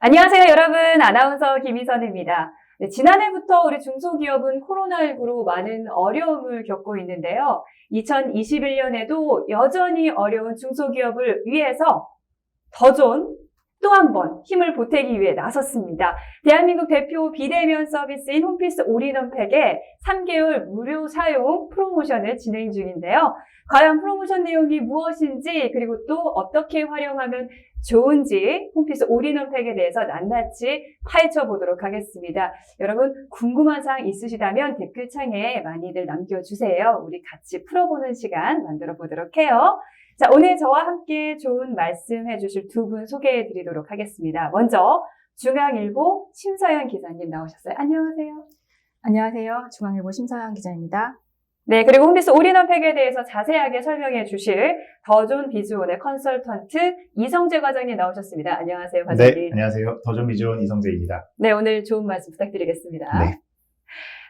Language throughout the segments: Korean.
안녕하세요, 여러분. 아나운서 김희선입니다. 네, 지난해부터 우리 중소기업은 코로나19로 많은 어려움을 겪고 있는데요. 2021년에도 여전히 어려운 중소기업을 위해서 더 좋은 또 한 번 힘을 보태기 위해 나섰습니다. 대한민국 대표 비대면 서비스인 홈피스 올인원팩의 3개월 무료 사용 프로모션을 진행 중인데요. 과연 프로모션 내용이 무엇인지 그리고 또 어떻게 활용하면 좋은지 홈피스 올인원팩에 대해서 낱낱이 파헤쳐 보도록 하겠습니다. 여러분 궁금한 사항 있으시다면 댓글창에 많이들 남겨주세요. 우리 같이 풀어보는 시간 만들어 보도록 해요. 자, 오늘 저와 함께 좋은 말씀 해주실 두 분 소개해 드리도록 하겠습니다. 먼저 중앙일보 심서영 기자님 나오셨어요. 안녕하세요. 안녕하세요. 중앙일보 심서영 기자입니다. 네, 그리고 홈피스 올인원팩에 대해서 자세하게 설명해 주실 더존 비즈온의 컨설턴트 이성재 과장님 나오셨습니다. 안녕하세요, 과장님. 네, 안녕하세요. 더존 비즈온 이성재입니다. 네, 오늘 좋은 말씀 부탁드리겠습니다. 네.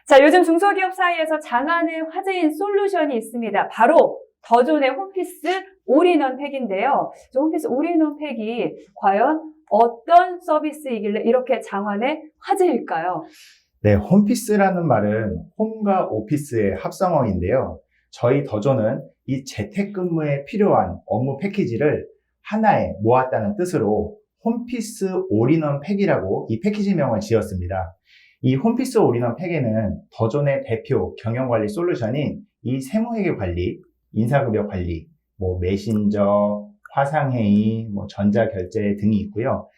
자, 요즘 중소기업 사이에서 장안의 화제인 솔루션이 있습니다. 바로 더존의 홈피스 올인원 팩인데요. 홈피스 올인원 팩이 과연 어떤 서비스이길래 이렇게 장안의 화제일까요? 네, 홈피스라는 말은 홈과 오피스의 합성어인데요. 저희 더존은 이 재택근무에 필요한 업무 패키지를 하나에 모았다는 뜻으로 홈피스 올인원 팩이라고 이 패키지명을 지었습니다. 이 홈피스 올인원 팩에는 더존의 대표 경영관리 솔루션인 이 세무회계 관리, 인사급여 관리, 메신저, 화상회의, 전자결제 등이 있고요.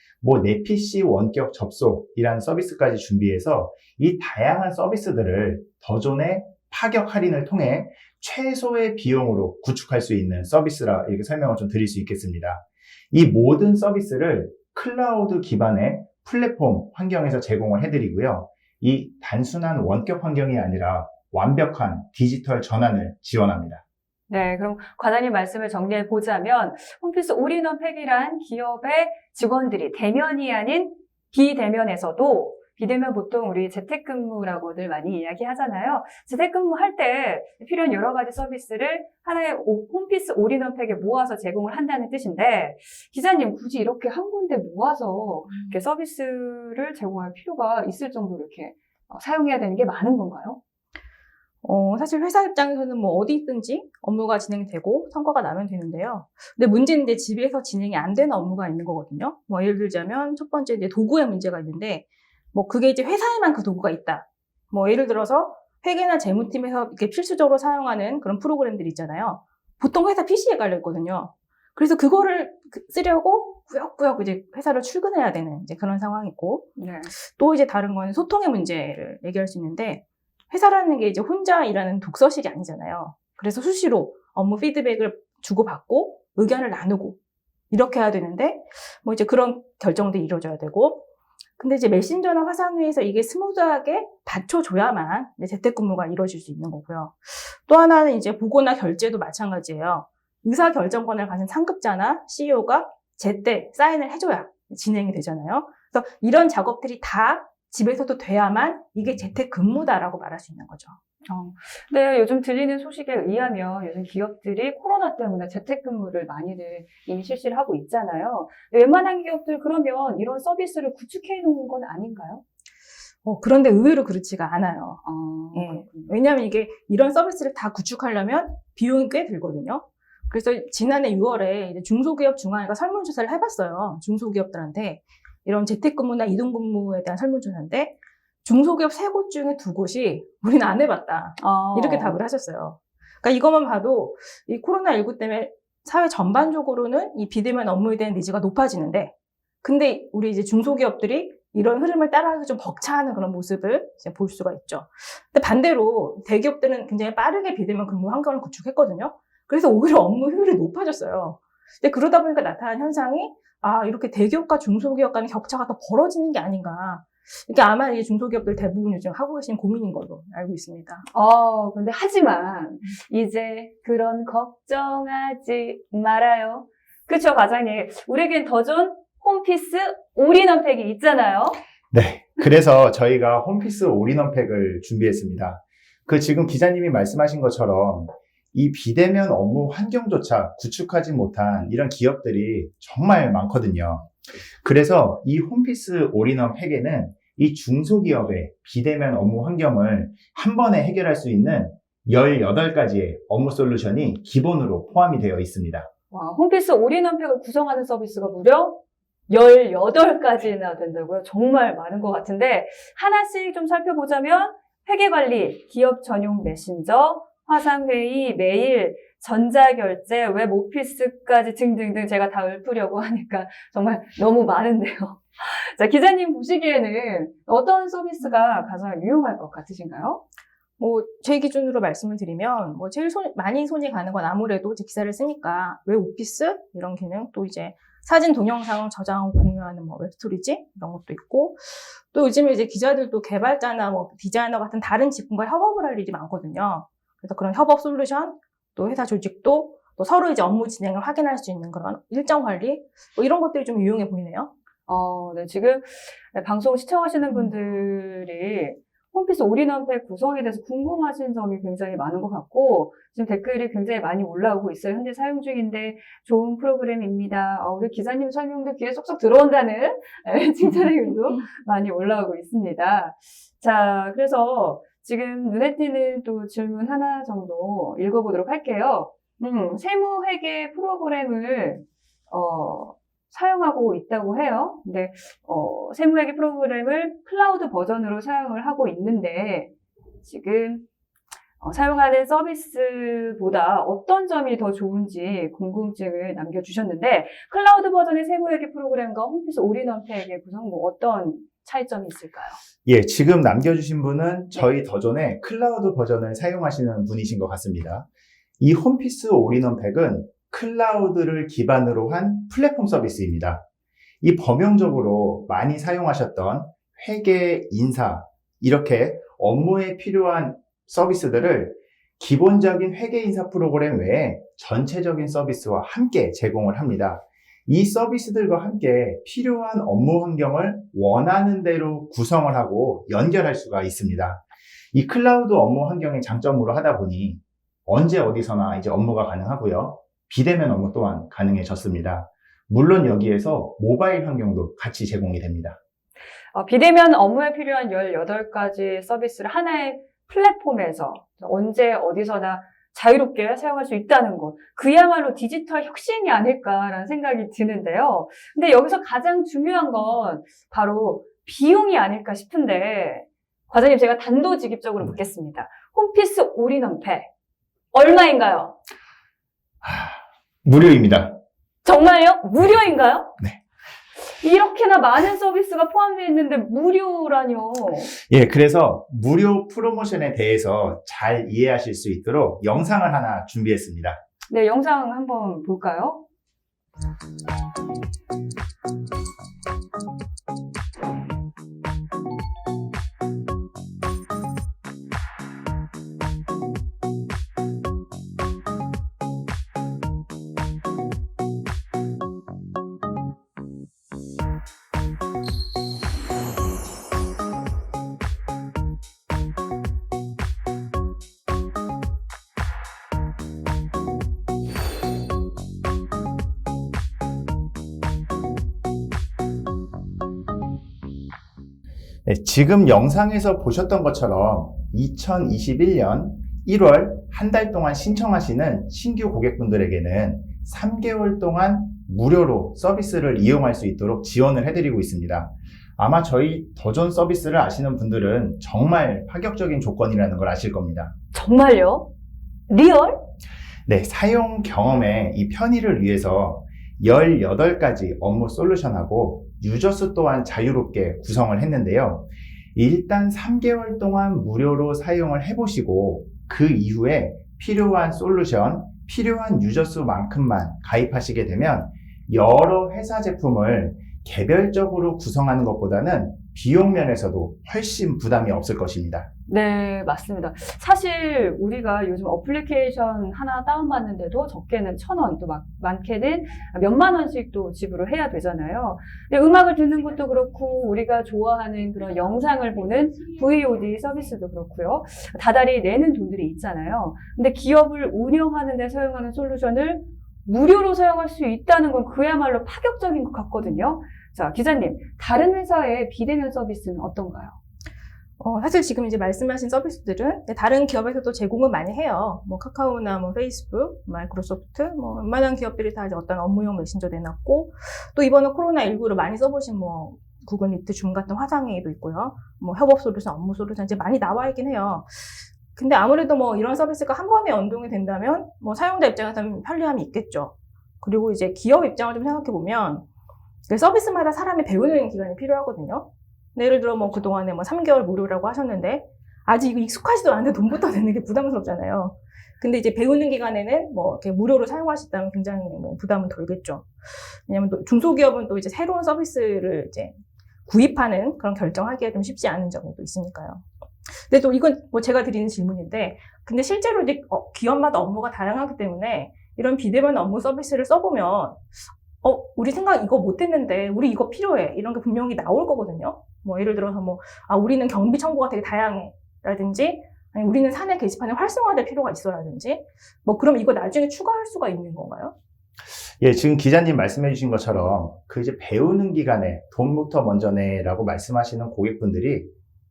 내 PC 원격 접속이라는 서비스까지 준비해서 이 다양한 서비스들을 더존의 파격 할인을 통해 최소의 비용으로 구축할 수 있는 서비스라 이렇게 설명을 좀 드릴 수 있겠습니다. 이 모든 서비스를 클라우드 기반의 플랫폼 환경에서 제공을 해드리고요. 이 단순한 원격 환경이 아니라 완벽한 디지털 전환을 지원합니다. 네, 그럼 과장님 말씀을 정리해 보자면 홈피스 올인원 팩이란 기업의 직원들이 대면이 아닌 비대면에서도 비대면 보통 우리 재택근무라고들 많이 이야기하잖아요. 재택근무할 때 필요한 여러 가지 서비스를 하나의 홈피스 올인원 팩에 모아서 제공을 한다는 뜻인데 기자님 굳이 이렇게 한 군데 모아서 이렇게 서비스를 제공할 필요가 있을 정도로 이렇게 사용해야 되는 게 많은 건가요? 사실 회사 입장에서는 어디 있든지 업무가 진행되고 성과가 나면 되는데요. 근데 문제는 이제 집에서 진행이 안 되는 업무가 있는 거거든요. 예를 들자면 첫 번째 이제 도구의 문제가 있는데, 그게 이제 회사에만 그 도구가 있다. 예를 들어서 회계나 재무팀에서 이렇게 필수적으로 사용하는 그런 프로그램들이 있잖아요. 보통 회사 PC에 깔려 있거든요. 그래서 그거를 쓰려고 꾸역꾸역 이제 회사를 출근해야 되는 이제 그런 상황이고, 네. 또 이제 다른 건 소통의 문제를 얘기할 수 있는데, 회사라는 게 이제 혼자 일하는 독서실이 아니잖아요. 그래서 수시로 업무 피드백을 주고받고 의견을 나누고 이렇게 해야 되는데 이제 그런 결정들이 이루어져야 되고 근데 이제 메신저나 화상회의에서 이게 스무드하게 받쳐줘야만 이제 재택근무가 이루어질 수 있는 거고요. 또 하나는 이제 보고나 결제도 마찬가지예요. 의사결정권을 가진 상급자나 CEO가 제때 사인을 해줘야 진행이 되잖아요. 그래서 이런 작업들이 다 집에서도 돼야만 이게 재택근무다라고 말할 수 있는 거죠. 네, 요즘 들리는 소식에 의하면 요즘 기업들이 코로나 때문에 재택근무를 많이들 이미 실시를 하고 있잖아요. 웬만한 기업들 그러면 이런 서비스를 구축해 놓은 건 아닌가요? 그런데 의외로 그렇지가 않아요. 예. 왜냐하면 이게 이런 서비스를 다 구축하려면 비용이 꽤 들거든요. 그래서 지난해 6월에 이제 중소기업 중앙회가 설문조사를 해봤어요. 중소기업들한테. 이런 재택근무나 이동근무에 대한 설문조사인데 중소기업 3곳 중에 2곳이 우리는 안 해봤다. 이렇게 답을 하셨어요. 그러니까 이것만 봐도 이 코로나19 때문에 사회 전반적으로는 이 비대면 업무에 대한 니즈가 높아지는데 근데 우리 이제 중소기업들이 이런 흐름을 따라가기 좀 벅차는 그런 모습을 이제 볼 수가 있죠. 근데 반대로 대기업들은 굉장히 빠르게 비대면 근무 환경을 구축했거든요. 그래서 오히려 업무 효율이 높아졌어요. 근데 그러다 보니까 나타난 현상이 이렇게 대기업과 중소기업 간의 격차가 더 벌어지는 게 아닌가. 이게 아마 이 중소기업들 대부분 요즘 하고 계신 고민인 걸로 알고 있습니다. 근데 하지만 이제 그런 걱정하지 말아요. 그쵸, 과장님. 우리에겐 더존 홈피스 올인원 팩이 있잖아요. 네, 그래서 저희가 홈피스 올인원 팩을 준비했습니다. 지금 기자님이 말씀하신 것처럼 이 비대면 업무 환경조차 구축하지 못한 이런 기업들이 정말 많거든요. 그래서 이 홈피스 올인원 팩에는 이 중소기업의 비대면 업무 환경을 한 번에 해결할 수 있는 18가지의 업무 솔루션이 기본으로 포함이 되어 있습니다. 와, 홈피스 올인원 팩을 구성하는 서비스가 무려 18가지나 된다고요? 정말 많은 것 같은데 하나씩 좀 살펴보자면 회계관리, 기업 전용 메신저, 화상회의, 메일, 전자결제, 웹오피스까지 등등등 제가 다 읊으려고 하니까 정말 너무 많은데요. 자, 기자님 보시기에는 어떤 서비스가 가장 유용할 것 같으신가요? 제 기준으로 말씀을 드리면, 제일 많이 손이 가는 건 아무래도 제 기사를 쓰니까 웹오피스 이런 기능, 또 이제 사진, 동영상 저장하고 공유하는 웹스토리지 이런 것도 있고, 또 요즘에 이제 기자들도 개발자나 디자이너 같은 다른 직군과 협업을 할 일이 많거든요. 그래서 그런 협업 솔루션, 또 회사 조직도 또 서로 이제 업무 진행을 확인할 수 있는 그런 일정 관리, 이런 것들이 좀 유용해 보이네요. 네, 지금 방송 시청하시는 분들이 홈피스 올인원 팩 구성에 대해서 궁금하신 점이 굉장히 많은 것 같고 지금 댓글이 굉장히 많이 올라오고 있어요. 현재 사용 중인데 좋은 프로그램입니다. 우리 기자님 설명도 귀에 쏙쏙 들어온다는 칭찬의 글도 많이 올라오고 있습니다. 자, 그래서 지금 눈에 띄는 또 질문 하나 정도 읽어보도록 할게요. 세무회계 프로그램을 사용하고 있다고 해요. 근데 세무회계 프로그램을 클라우드 버전으로 사용을 하고 있는데 지금 사용하는 서비스보다 어떤 점이 더 좋은지 궁금증을 남겨주셨는데 클라우드 버전의 세무회계 프로그램과 홈피스 올인원 팩의 구성 어떤 차이점이 있을까요? 예, 지금 남겨주신 분은 저희 더존의 클라우드 버전을 사용하시는 분이신 것 같습니다. 이 홈피스 올인원 팩은 클라우드를 기반으로 한 플랫폼 서비스입니다. 이 범용적으로 많이 사용하셨던 회계, 인사, 이렇게 업무에 필요한 서비스들을 기본적인 회계 인사 프로그램 외에 전체적인 서비스와 함께 제공을 합니다. 이 서비스들과 함께 필요한 업무 환경을 원하는 대로 구성을 하고 연결할 수가 있습니다. 이 클라우드 업무 환경의 장점으로 하다 보니 언제 어디서나 이제 업무가 가능하고요. 비대면 업무 또한 가능해졌습니다. 물론 여기에서 모바일 환경도 같이 제공이 됩니다. 비대면 업무에 필요한 18가지 서비스를 하나의 플랫폼에서 언제 어디서나 자유롭게 사용할 수 있다는 것, 그야말로 디지털 혁신이 아닐까라는 생각이 드는데요. 근데 여기서 가장 중요한 건 바로 비용이 아닐까 싶은데 과장님 제가 단도직입적으로 묻겠습니다. 홈피스 올인원 팩 얼마인가요? 무료입니다. 정말요? 무료인가요? 네. 이렇게나 많은 서비스가 포함되어 있는데 무료라뇨. 예, 그래서 무료 프로모션에 대해서 잘 이해하실 수 있도록 영상을 하나 준비했습니다. 네, 영상 한번 볼까요? 네, 지금 영상에서 보셨던 것처럼 2021년 1월 한 달 동안 신청하시는 신규 고객분들에게는 3개월 동안 무료로 서비스를 이용할 수 있도록 지원을 해드리고 있습니다. 아마 저희 더존 서비스를 아시는 분들은 정말 파격적인 조건이라는 걸 아실 겁니다. 정말요? 리얼? 네, 사용 경험의 이 편의를 위해서 18가지 업무 솔루션하고 유저 수 또한 자유롭게 구성을 했는데요. 일단 3개월 동안 무료로 사용을 해보시고 그 이후에 필요한 솔루션, 필요한 유저 수만큼만 가입하시게 되면 여러 회사 제품을 개별적으로 구성하는 것보다는 비용 면에서도 훨씬 부담이 없을 것입니다. 네, 맞습니다. 사실 우리가 요즘 어플리케이션 하나 다운받는데도 적게는 1,000원, 또 많게는 몇만 원씩 또 지불을 해야 되잖아요. 근데 음악을 듣는 것도 그렇고 우리가 좋아하는 그런 영상을 보는 VOD 서비스도 그렇고요. 다달이 내는 돈들이 있잖아요. 근데 기업을 운영하는 데 사용하는 솔루션을 무료로 사용할 수 있다는 건 그야말로 파격적인 것 같거든요. 자, 기자님, 다른 회사의 비대면 서비스는 어떤가요? 사실 지금 이제 말씀하신 서비스들은 다른 기업에서도 제공을 많이 해요. 뭐 카카오나 뭐 페이스북, 마이크로소프트, 뭐 웬만한 기업들이 다 이제 어떤 업무용 메신저 내놨고, 또 이번에 코로나19를 많이 써보신 뭐 구글 미트, 줌 같은 화상회의도 있고요. 뭐 협업 솔루션, 업무 솔루션 이제 많이 나와 있긴 해요. 근데 아무래도 뭐 이런 서비스가 한 번에 연동이 된다면 뭐 사용자 입장에서는 편리함이 있겠죠. 그리고 이제 기업 입장을 좀 생각해 보면 그 서비스마다 사람이 배우는 기간이 필요하거든요. 예를 들어 뭐 그동안에 뭐 3개월 무료라고 하셨는데 아직 이거 익숙하지도 않은데 돈부터 내는 게 부담스럽잖아요. 근데 이제 배우는 기간에는 뭐 이렇게 무료로 사용할 수 있다면 굉장히 뭐 부담은 덜겠죠. 왜냐면 또 중소기업은 또 이제 새로운 서비스를 이제 구입하는 그런 결정하기가 좀 쉽지 않은 점이 또 있으니까요. 근데 또 이건 뭐 제가 드리는 질문인데, 근데 실제로 이제 기업마다 업무가 다양하기 때문에 이런 비대면 업무 서비스를 써보면 우리 생각 이거 못했는데 우리 이거 필요해 이런 게 분명히 나올 거거든요. 뭐 예를 들어서 뭐 우리는 경비 청구가 되게 다양해 라든지, 아니 우리는 사내 게시판이 활성화될 필요가 있어라든지, 뭐 그럼 이거 나중에 추가할 수가 있는 건가요? 예, 지금 기자님 말씀해 주신 것처럼 그 이제 배우는 기간에 돈부터 먼저 내라고 말씀하시는 고객분들이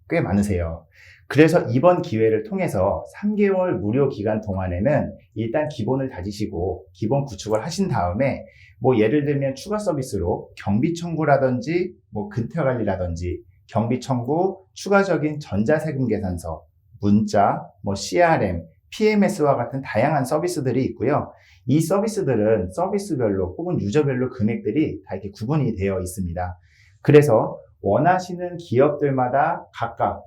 꽤 많으세요. 그래서 이번 기회를 통해서 3개월 무료 기간 동안에는 일단 기본을 다지시고 기본 구축을 하신 다음에 뭐 예를 들면 추가 서비스로 경비 청구라든지 뭐 근태 관리라든지 경비 청구, 추가적인 전자세금 계산서, 문자, 뭐 CRM, PMS와 같은 다양한 서비스들이 있고요. 이 서비스들은 서비스별로 혹은 유저별로 금액들이 다 이렇게 구분이 되어 있습니다. 그래서 원하시는 기업들마다 각각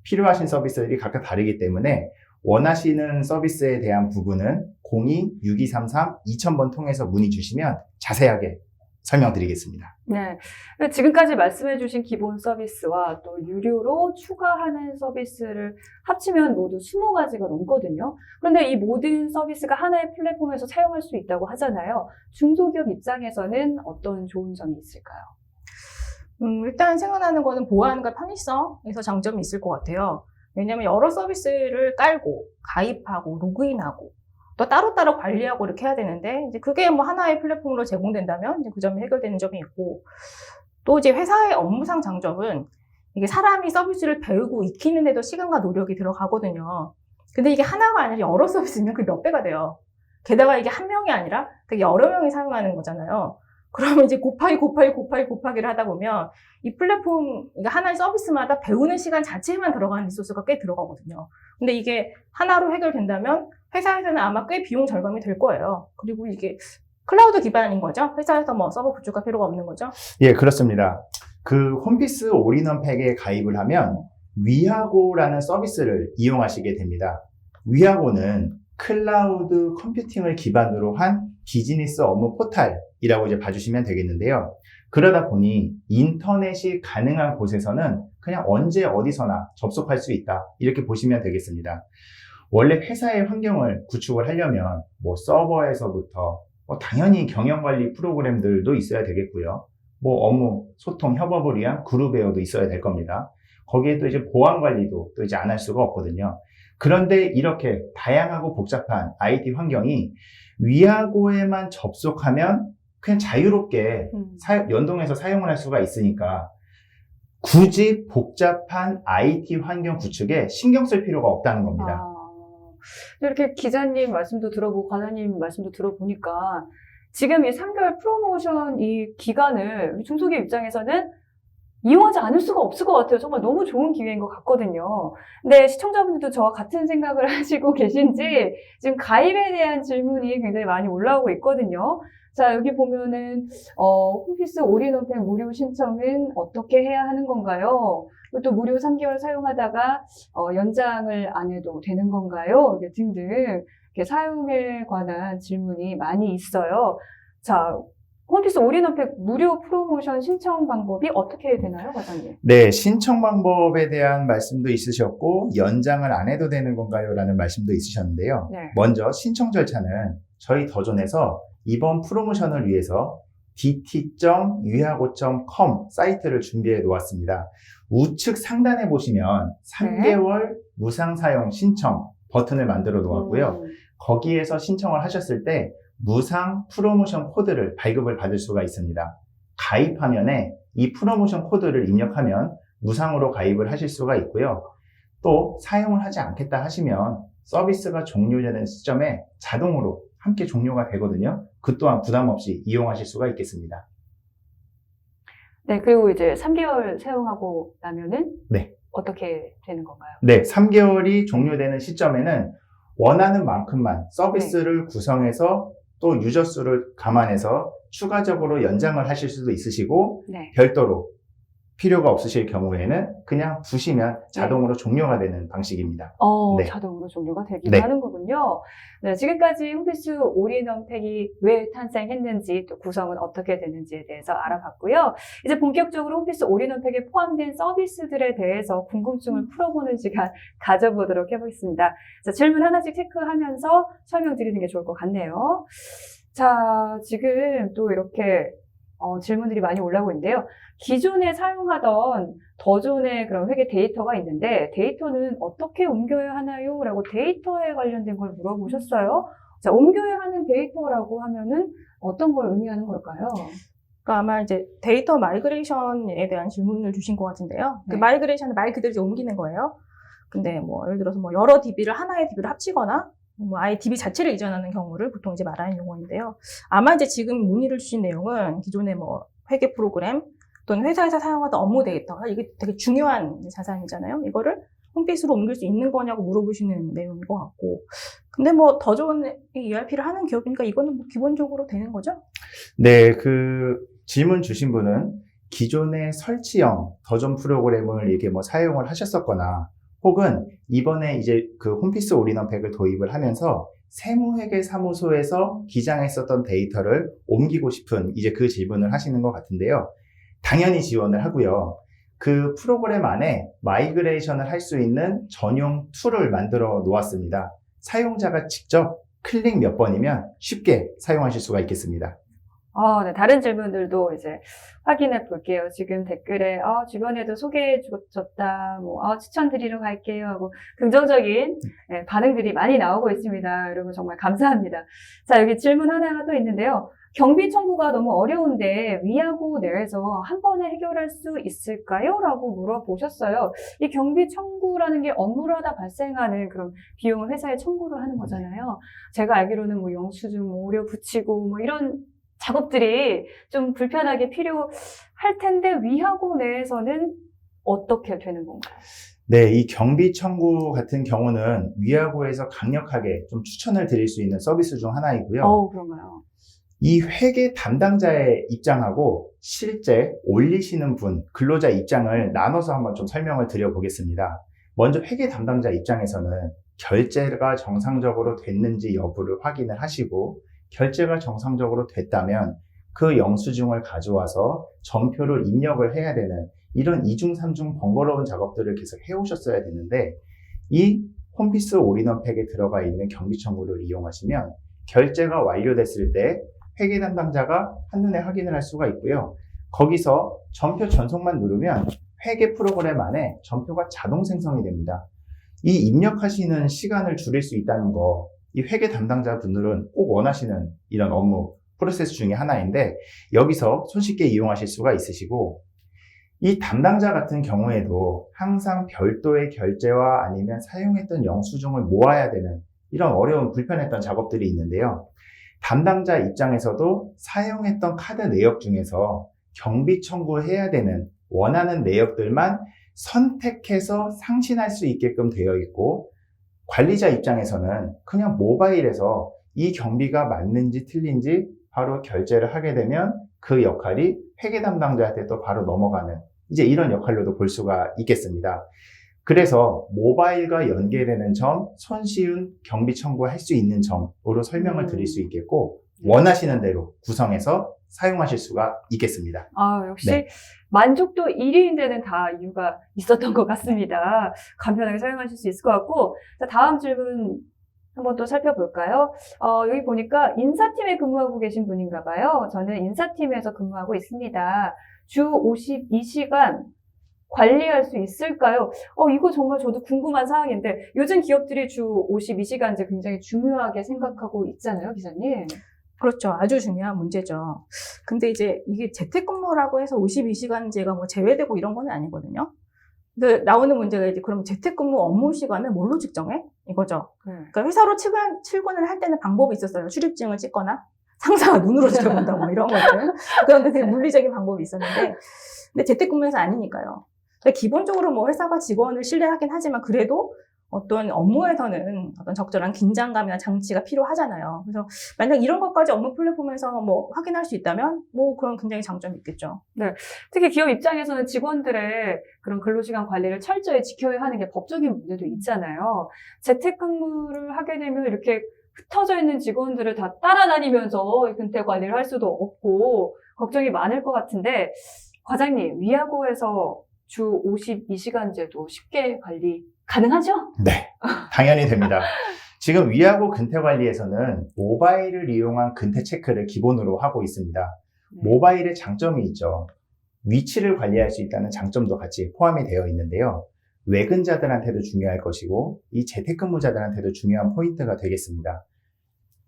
필요하신 서비스들이 각각 다르기 때문에 원하시는 서비스에 대한 부분은 02-6233-2000번 통해서 문의 주시면 자세하게 설명드리겠습니다. 네. 지금까지 말씀해주신 기본 서비스와 또 유료로 추가하는 서비스를 합치면 모두 20가지가 넘거든요. 그런데 이 모든 서비스가 하나의 플랫폼에서 사용할 수 있다고 하잖아요. 중소기업 입장에서는 어떤 좋은 점이 있을까요? 일단 생각나는 거는 보안과 편의성에서 장점이 있을 것 같아요. 왜냐면 여러 서비스를 깔고 가입하고 로그인하고 또 따로따로 관리하고 이렇게 해야 되는데, 이제 그게 뭐 하나의 플랫폼으로 제공된다면 이제 그 점이 해결되는 점이 있고, 또 이제 회사의 업무상 장점은 이게 사람이 서비스를 배우고 익히는데도 시간과 노력이 들어가거든요. 근데 이게 하나가 아니라 여러 서비스면 그게 몇 배가 돼요. 게다가 이게 한 명이 아니라 되게 여러 명이 사용하는 거잖아요. 그러면 이제 곱하기를 하다 보면 이 플랫폼, 하나의 서비스마다 배우는 시간 자체에만 들어가는 리소스가 꽤 들어가거든요. 근데 이게 하나로 해결된다면 회사에서는 아마 꽤 비용 절감이 될 거예요. 그리고 이게 클라우드 기반인 거죠. 회사에서 뭐 서버 구축할 필요가 없는 거죠. 예, 그렇습니다. 그 홈피스 올인원 팩에 가입을 하면 위하고라는 서비스를 이용하시게 됩니다. 위하고는 클라우드 컴퓨팅을 기반으로 한 비즈니스 업무 포탈이라고 이제 봐주시면 되겠는데요. 그러다 보니 인터넷이 가능한 곳에서는 그냥 언제 어디서나 접속할 수 있다, 이렇게 보시면 되겠습니다. 원래 회사의 환경을 구축을 하려면 뭐 서버에서부터 뭐 당연히 경영관리 프로그램들도 있어야 되겠고요. 뭐 업무, 소통, 협업을 위한 그룹웨어도 있어야 될 겁니다. 거기에 또 이제 보안관리도 또 이제 안 할 수가 없거든요. 그런데 이렇게 다양하고 복잡한 IT 환경이 위하고에만 접속하면 그냥 자유롭게 연동해서 사용을 할 수가 있으니까 굳이 복잡한 IT 환경 구축에 신경 쓸 필요가 없다는 겁니다. 이렇게 기자님 말씀도 들어보고 관장님 말씀도 들어보니까 지금 이 3개월 프로모션 이 기간을 우리 중소기업 입장에서는 이용하지 않을 수가 없을 것 같아요. 정말 너무 좋은 기회인 것 같거든요. 근데 시청자분들도 저와 같은 생각을 하시고 계신지 지금 가입에 대한 질문이 굉장히 많이 올라오고 있거든요. 자, 여기 보면은 홈피스 올인원 팩 무료 신청은 어떻게 해야 하는 건가요? 또 무료 3개월 사용하다가 연장을 안 해도 되는 건가요? 등등 이렇게 사용에 관한 질문이 많이 있어요. 자, 홈피스 올인원 팩 무료 프로모션 신청 방법이 어떻게 되나요, 과장님? 네, 신청 방법에 대한 말씀도 있으셨고 연장을 안 해도 되는 건가요? 라는 말씀도 있으셨는데요. 네. 먼저 신청 절차는 저희 더존에서 이번 프로모션을 위해서 dt.위하고.com 사이트를 준비해 놓았습니다. 우측 상단에 보시면 3개월 무상 사용 신청 버튼을 만들어 놓았고요. 거기에서 신청을 하셨을 때 무상 프로모션 코드를 발급을 받을 수가 있습니다. 가입 화면에 이 프로모션 코드를 입력하면 무상으로 가입을 하실 수가 있고요. 또 사용을 하지 않겠다 하시면 서비스가 종료되는 시점에 자동으로 함께 종료가 되거든요. 그 또한 부담 없이 이용하실 수가 있겠습니다. 네, 그리고 이제 3개월 사용하고 나면은 네. 어떻게 되는 건가요? 네, 3개월이 종료되는 시점에는 원하는 만큼만 서비스를 구성해서 또 유저 수를 감안해서 추가적으로 연장을 하실 수도 있으시고 네. 별도로 필요가 없으실 경우에는 그냥 두시면 자동으로 종료가 되는 방식입니다. 네. 자동으로 종료가 되기도 네. 하는 거군요. 네, 지금까지 홈피스 올인원 팩이 왜 탄생했는지 또 구성은 어떻게 되는지에 대해서 알아봤고요. 이제 본격적으로 홈피스 올인원 팩에 포함된 서비스들에 대해서 궁금증을 풀어보는 시간 가져보도록 해보겠습니다. 자, 질문 하나씩 체크하면서 설명드리는 게 좋을 것 같네요. 자, 지금 또 이렇게 질문들이 많이 올라오고 있는데요. 기존에 사용하던 더존의 그런 회계 데이터가 있는데 데이터는 어떻게 옮겨야 하나요? 라고 데이터에 관련된 걸 물어보셨어요. 자, 옮겨야 하는 데이터라고 하면은 어떤 걸 의미하는 걸까요? 그러니까 아마 이제 데이터 마이그레이션에 대한 질문을 주신 것 같은데요. 네. 그 마이그레이션은 말 그대로 이제 옮기는 거예요. 근데 뭐 예를 들어서 뭐 여러 DB를 하나의 DB로 합치거나 뭐 아예 DB 자체를 이전하는 경우를 보통 이제 말하는 용어인데요. 아마 이제 지금 문의를 주신 내용은 기존의 뭐 회계 프로그램 또는 회사에서 사용하던 업무 데이터가 이게 되게 중요한 자산이잖아요. 이거를 홈페이지로 옮길 수 있는 거냐고 물어보시는 내용인 것 같고. 근데 뭐 더 좋은 ERP를 하는 기업이니까 이거는 뭐 기본적으로 되는 거죠? 네, 그 질문 주신 분은 기존의 설치형 더존 프로그램을 이렇게 뭐 사용을 하셨었거나 혹은 이번에 이제 그 홈피스 올인원 팩을 도입을 하면서 세무회계사무소에서 기장했었던 데이터를 옮기고 싶은 이제 그 질문을 하시는 것 같은데요. 당연히 지원을 하고요. 그 프로그램 안에 마이그레이션을 할 수 있는 전용 툴을 만들어 놓았습니다. 사용자가 직접 클릭 몇 번이면 쉽게 사용하실 수가 있겠습니다. 네, 다른 질문들도 이제 확인해 볼게요. 지금 댓글에, 주변에도 소개해 줬다, 추천드리러 갈게요 하고 긍정적인 반응들이 많이 나오고 있습니다. 여러분 정말 감사합니다. 자, 여기 질문 하나가 또 있는데요. 경비 청구가 너무 어려운데 위하고 내에서 한 번에 해결할 수 있을까요? 라고 물어보셨어요. 이 경비 청구라는 게 업무라다 발생하는 그런 비용을 회사에 청구를 하는 거잖아요. 제가 알기로는 뭐 영수증 오려 붙이고 뭐 이런 작업들이 좀 불편하게 필요할 텐데 위하고 내에서는 어떻게 되는 건가요? 네, 이 경비 청구 같은 경우는 위하고에서 강력하게 좀 추천을 드릴 수 있는 서비스 중 하나이고요. 그런가요? 이 회계 담당자의 입장하고 실제 올리시는 분, 근로자 입장을 나눠서 한번 좀 설명을 드려보겠습니다. 먼저 회계 담당자 입장에서는 결제가 정상적으로 됐는지 여부를 확인을 하시고 결제가 정상적으로 됐다면 그 영수증을 가져와서 전표를 입력을 해야 되는 이런 2중, 3중 번거로운 작업들을 계속 해오셨어야 되는데 이 홈피스 올인원 팩에 들어가 있는 경비 청구를 이용하시면 결제가 완료됐을 때 회계 담당자가 한눈에 확인을 할 수가 있고요. 거기서 전표 전송만 누르면 회계 프로그램 안에 전표가 자동 생성이 됩니다. 이 입력하시는 시간을 줄일 수 있다는 거, 이 회계 담당자 분들은 꼭 원하시는 이런 업무 프로세스 중에 하나인데 여기서 손쉽게 이용하실 수가 있으시고 이 담당자 같은 경우에도 항상 별도의 결제와 아니면 사용했던 영수증을 모아야 되는 이런 어려운 불편했던 작업들이 있는데요. 담당자 입장에서도 사용했던 카드 내역 중에서 경비 청구해야 되는 원하는 내역들만 선택해서 상신할 수 있게끔 되어 있고 관리자 입장에서는 그냥 모바일에서 이 경비가 맞는지 틀린지 바로 결제를 하게 되면 그 역할이 회계 담당자한테 또 바로 넘어가는 이제 이런 역할로도 볼 수가 있겠습니다. 그래서 모바일과 연계되는 점, 손쉬운 경비 청구할 수 있는 점으로 설명을 드릴 수 있겠고 원하시는 대로 구성해서 사용하실 수가 있겠습니다. 역시 네. 만족도 1위인 데는 다 이유가 있었던 것 같습니다. 간편하게 사용하실 수 있을 것 같고 자, 다음 질문 한번 또 살펴볼까요? 여기 보니까 인사팀에 근무하고 계신 분인가 봐요. 저는 인사팀에서 근무하고 있습니다. 주 52시간 관리할 수 있을까요? 이거 정말 저도 궁금한 사항인데 요즘 기업들이 주 52시간제 굉장히 중요하게 생각하고 있잖아요, 기자님. 그렇죠. 아주 중요한 문제죠. 근데 이제 이게 재택근무라고 해서 52시간제가 뭐 제외되고 이런 건 아니거든요. 근데 나오는 문제가 이제 그럼 재택근무 업무 시간을 뭘로 측정해? 이거죠. 그러니까 회사로 출근을 할 때는 방법이 있었어요. 출입증을 찍거나 상사가 눈으로 지켜본다 뭐 이런 것들. 그런데 되게 물리적인 방법이 있었는데 근데 재택근무에서 아니니까요. 근데 기본적으로 뭐 회사가 직원을 신뢰하긴 하지만 그래도 어떤 업무에서는 어떤 적절한 긴장감이나 장치가 필요하잖아요. 그래서 만약 이런 것까지 업무 플랫폼에서 뭐 확인할 수 있다면 뭐 그런 굉장히 장점이 있겠죠. 특히 기업 입장에서는 직원들의 그런 근로시간 관리를 철저히 지켜야 하는 게 법적인 문제도 있잖아요. 재택근무를 하게 되면 이렇게 흩어져 있는 직원들을 다 따라다니면서 근태 관리를 할 수도 없고 걱정이 많을 것 같은데 과장님, 위아고에서 주 52시간제도 쉽게 관리 가능하죠? 네, 당연히 됩니다. 지금 위아고 근태 관리에서는 모바일을 이용한 근태 체크를 기본으로 하고 있습니다. 모바일의 장점이 있죠. 위치를 관리할 수 있다는 장점도 같이 포함이 되어 있는데요. 외근자들한테도 중요할 것이고 이 재택근무자들한테도 중요한 포인트가 되겠습니다.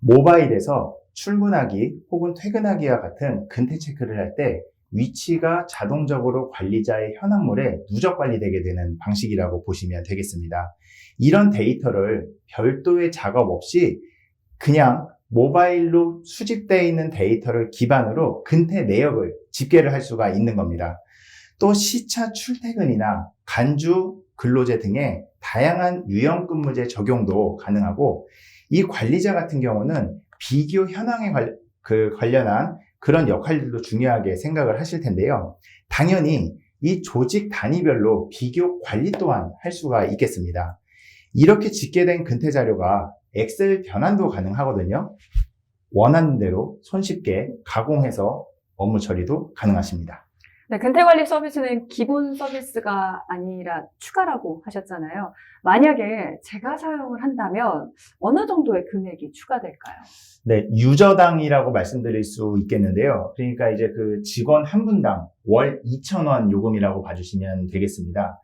모바일에서 출근하기 혹은 퇴근하기와 같은 근태 체크를 할 때 위치가 자동적으로 관리자의 현황물에 누적 관리되게 되는 방식이라고 보시면 되겠습니다. 이런 데이터를 별도의 작업 없이 그냥 모바일로 수집되어 있는 데이터를 기반으로 근태 내역을 집계를 할 수가 있는 겁니다. 또 시차 출퇴근이나 간주 근로제 등의 다양한 유형 근무제 적용도 가능하고 이 관리자 같은 경우는 비교 현황에 관련한 그런 역할들도 중요하게 생각을 하실 텐데요. 당연히 이 조직 단위별로 비교 관리 또한 할 수가 있겠습니다. 이렇게 집계된 근태 자료가 엑셀 변환도 가능하거든요. 원하는 대로 손쉽게 가공해서 업무 처리도 가능하십니다. 네, 근태관리 서비스는 기본 서비스가 아니라 추가라고 하셨잖아요. 만약에 제가 사용을 한다면 어느 정도의 금액이 추가될까요? 네, 유저당이라고 말씀드릴 수 있겠는데요. 그러니까 이제 그 직원 한 분당 월 2,000원 요금이라고 봐주시면 되겠습니다.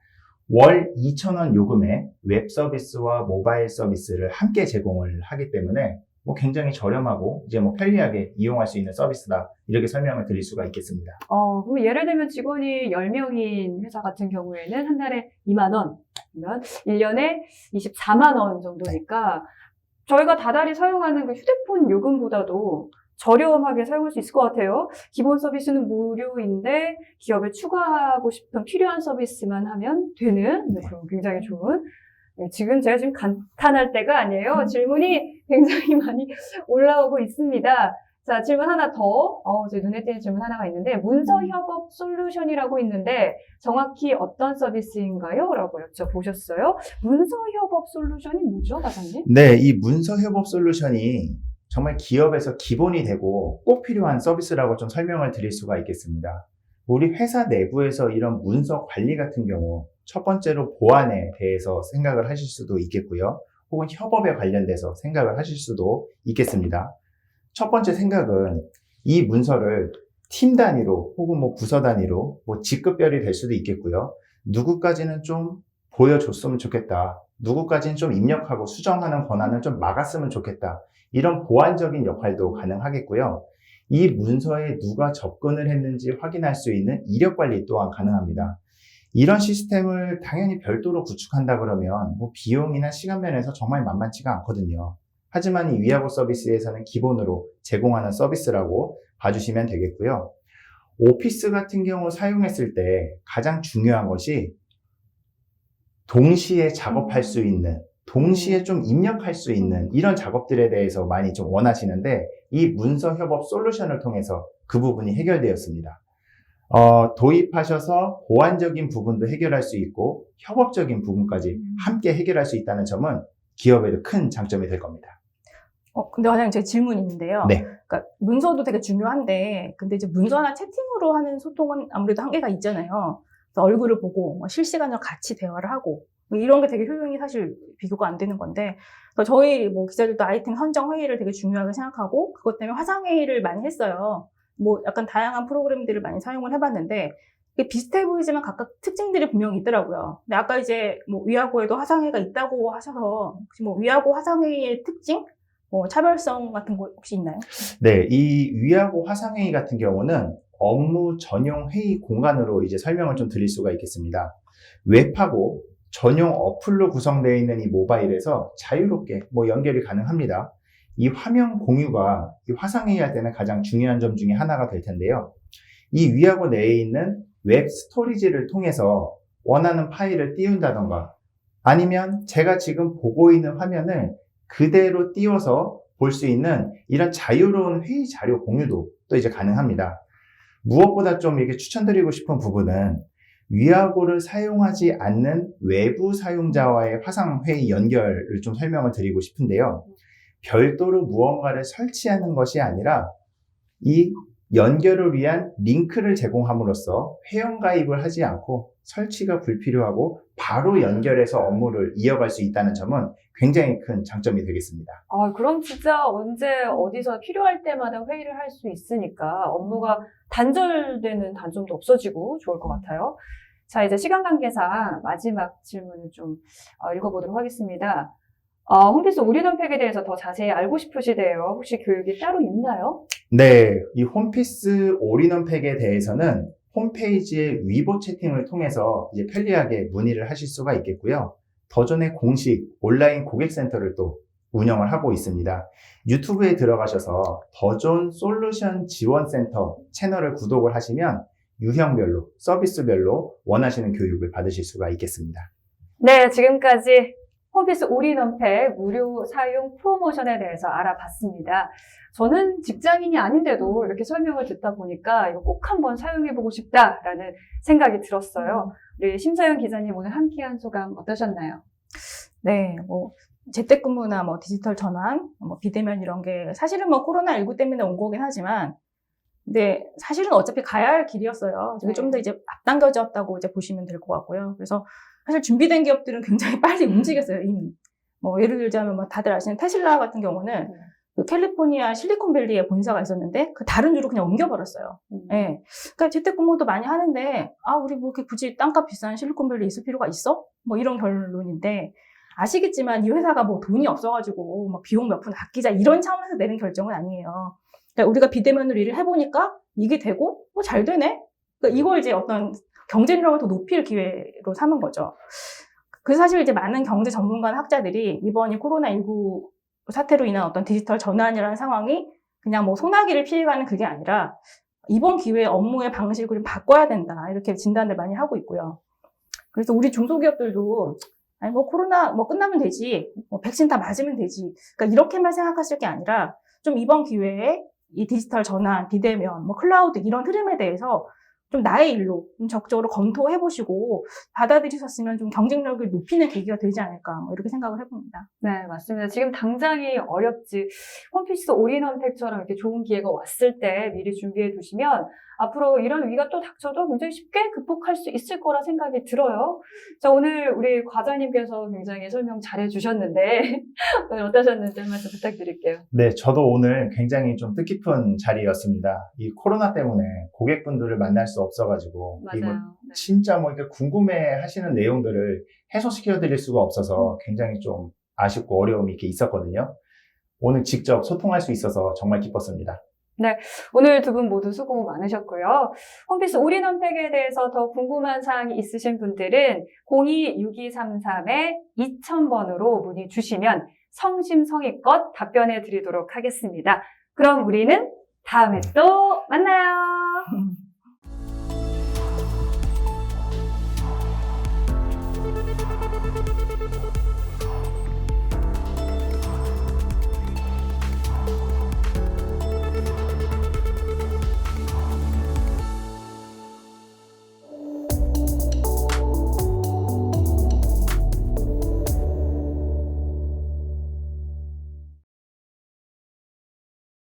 월 2,000원 요금에 웹 서비스와 모바일 서비스를 함께 제공을 하기 때문에 뭐 굉장히 저렴하고 이제 뭐 편리하게 이용할 수 있는 서비스다. 이렇게 설명을 드릴 수가 있겠습니다. 그럼 예를 들면 직원이 10명인 회사 같은 경우에는 한 달에 2만 원, 그러면 1년에 24만 원 정도니까 저희가 다달이 사용하는 그 휴대폰 요금보다도 저렴하게 사용할 수 있을 것 같아요. 기본 서비스는 무료인데 기업에 추가하고 싶은 필요한 서비스만 하면 되는 그런 굉장히 좋은 지금 제가 감탄할 때가 아니에요. 질문이 굉장히 많이 올라오고 있습니다. 자, 질문 하나 더. 제 눈에 띄는 질문 하나가 있는데, 문서협업 솔루션이라고 있는데, 정확히 어떤 서비스인가요? 라고 여쭤보셨어요. 문서협업 솔루션이 뭐죠, 과장님? 네, 이 문서협업 솔루션이 정말 기업에서 기본이 되고 꼭 필요한 서비스라고 좀 설명을 드릴 수가 있겠습니다. 우리 회사 내부에서 이런 문서 관리 같은 경우, 첫 번째로 보안에 대해서 생각을 하실 수도 있겠고요. 혹은 협업에 관련돼서 생각을 하실 수도 있겠습니다. 첫 번째 생각은 이 문서를 팀 단위로 혹은 뭐 부서 단위로 뭐 직급별이 될 수도 있겠고요. 누구까지는 좀 보여줬으면 좋겠다. 누구까지는 좀 입력하고 수정하는 권한을 좀 막았으면 좋겠다. 이런 보안적인 역할도 가능하겠고요. 이 문서에 누가 접근을 했는지 확인할 수 있는 이력 관리 또한 가능합니다. 이런 시스템을 당연히 별도로 구축한다 그러면 뭐 비용이나 시간 면에서 정말 만만치가 않거든요. 하지만 이 위아고 서비스에서는 기본으로 제공하는 서비스라고 봐주시면 되겠고요. 오피스 같은 경우 사용했을 때 가장 중요한 것이 동시에 작업할 수 있는, 동시에 좀 입력할 수 있는 이런 작업들에 대해서 많이 좀 원하시는데 이 문서 협업 솔루션을 통해서 그 부분이 해결되었습니다. 도입하셔서 보안적인 부분도 해결할 수 있고 협업적인 부분까지 함께 해결할 수 있다는 점은 기업에도 큰 장점이 될 겁니다. 근데 과장님 제 질문이 있는데요. 네. 그러니까 문서도 되게 중요한데, 근데 이제 문서나 채팅으로 하는 소통은 아무래도 한계가 있잖아요. 그래서 얼굴을 보고 뭐 실시간으로 같이 대화를 하고 뭐 이런 게 되게 효용이 사실 비교가 안 되는 건데, 그래서 저희 뭐 기자들도 아이템 선정 회의를 되게 중요하게 생각하고 그것 때문에 화상 회의를 많이 했어요. 뭐 약간 다양한 프로그램들을 많이 사용을 해봤는데 이게 비슷해 보이지만 각각 특징들이 분명히 있더라고요. 근데 아까 이제 뭐 위아고에도 화상회의가 있다고 하셔서 혹시 뭐 위아고 화상회의의 특징 차별성 같은 거 혹시 있나요? 네, 이 위하고 화상회의 같은 경우는 업무 전용 회의 공간으로 이제 설명을 좀 드릴 수가 있겠습니다. 웹하고 전용 어플로 구성되어 있는 이 모바일에서 자유롭게 연결이 가능합니다. 이 화면 공유가 이 화상회의 할 때는 가장 중요한 점 중에 하나가 될 텐데요. 이 위하고 내에 있는 웹 스토리지를 통해서 원하는 파일을 띄운다던가 아니면 제가 지금 보고 있는 화면을 그대로 띄워서 볼 수 있는 이런 자유로운 회의 자료 공유도 또 이제 가능합니다. 무엇보다 좀 이렇게 추천드리고 싶은 부분은 위하고를 사용하지 않는 외부 사용자와의 화상회의 연결을 좀 설명을 드리고 싶은데요. 별도로 무언가를 설치하는 것이 아니라 이 연결을 위한 링크를 제공함으로써 회원가입을 하지 않고 설치가 불필요하고 바로 연결해서 업무를 이어갈 수 있다는 점은 굉장히 큰 장점이 되겠습니다. 그럼 진짜 언제 어디서 필요할 때마다 회의를 할 수 있으니까 업무가 단절되는 단점도 없어지고 좋을 것 같아요. 자, 이제 시간 관계상 마지막 질문을 좀 읽어보도록 하겠습니다. 홈피스 올인원팩에 대해서 더 자세히 알고 싶으시대요. 혹시 교육이 따로 있나요? 네, 이 홈피스 올인원팩에 대해서는 홈페이지의 위보 채팅을 통해서 이제 편리하게 문의를 하실 수가 있겠고요. 더존의 공식 온라인 고객센터를 또 운영을 하고 있습니다. 유튜브에 들어가셔서 더존 솔루션 지원센터 채널을 구독을 하시면 유형별로, 서비스별로 원하시는 교육을 받으실 수가 있겠습니다. 네, 지금까지 홈피스 올인원팩 무료 사용 프로모션에 대해서 알아봤습니다. 저는 직장인이 아닌데도 이렇게 설명을 듣다 보니까 이거 꼭 한번 사용해보고 싶다라는 생각이 들었어요. 우리 심서영 기자님 오늘 함께한 소감 어떠셨나요? 네, 재택근무나 디지털 전환, 비대면 이런 게 사실은 코로나19 때문에 온 거긴 하지만, 근데 사실은 어차피 가야 할 길이었어요. 이게 좀 더 이제 앞당겨졌다고 이제 보시면 될 것 같고요. 그래서 사실 준비된 기업들은 굉장히 빨리 움직였어요, 이미. 예를 들자면 다들 아시는 테슬라 같은 경우는 그 캘리포니아 실리콘밸리에 본사가 있었는데 그 다른 주로 그냥 옮겨버렸어요. 예. 그러니까 재택근무도 많이 하는데 우리 이렇게 굳이 땅값 비싼 실리콘밸리에 있을 필요가 있어? 이런 결론인데 아시겠지만 이 회사가 돈이 없어가지고 비용 몇 푼 아끼자 이런 차원에서 내린 결정은 아니에요. 그러니까 우리가 비대면으로 일을 해보니까 이게 되고 잘 되네? 그러니까 이걸 이제 어떤 경쟁력을 더 높일 기회로 삼은 거죠. 그래서 사실 이제 많은 경제 전문가 학자들이 이번 이 코로나19 사태로 인한 어떤 디지털 전환이라는 상황이 그냥 소나기를 피해가는 그게 아니라 이번 기회에 업무의 방식을 좀 바꿔야 된다. 이렇게 진단을 많이 하고 있고요. 그래서 우리 중소기업들도 코로나 끝나면 되지. 백신 다 맞으면 되지. 그러니까 이렇게만 생각하실 게 아니라 좀 이번 기회에 이 디지털 전환, 비대면, 클라우드 이런 흐름에 대해서 좀 나의 일로 좀 적극적으로 검토해보시고 받아들이셨으면 좀 경쟁력을 높이는 계기가 되지 않을까 이렇게 생각을 해봅니다. 네, 맞습니다. 지금 당장이 어렵지. 홈피스 올인원팩처럼 이렇게 좋은 기회가 왔을 때 미리 준비해 두시면 앞으로 이런 위기가 또 닥쳐도 굉장히 쉽게 극복할 수 있을 거라 생각이 들어요. 자, 오늘 우리 과장님께서 굉장히 설명 잘해 주셨는데 오늘 어떠셨는지 한 말씀 부탁드릴게요. 네, 저도 오늘 굉장히 좀 뜻깊은 자리였습니다. 이 코로나 때문에 고객분들을 만날 수 없어가지고 맞아요. 이거 네. 진짜 이렇게 궁금해 하시는 내용들을 해소시켜 드릴 수가 없어서 굉장히 좀 아쉽고 어려움이 이렇게 있었거든요. 오늘 직접 소통할 수 있어서 정말 기뻤습니다. 오늘 두 분 모두 수고 많으셨고요. 홈피스 올인원팩에 대해서 더 궁금한 사항이 있으신 분들은 026233-2000번으로 문의 주시면 성심성의껏 답변해 드리도록 하겠습니다. 그럼 우리는 다음에 또 만나요.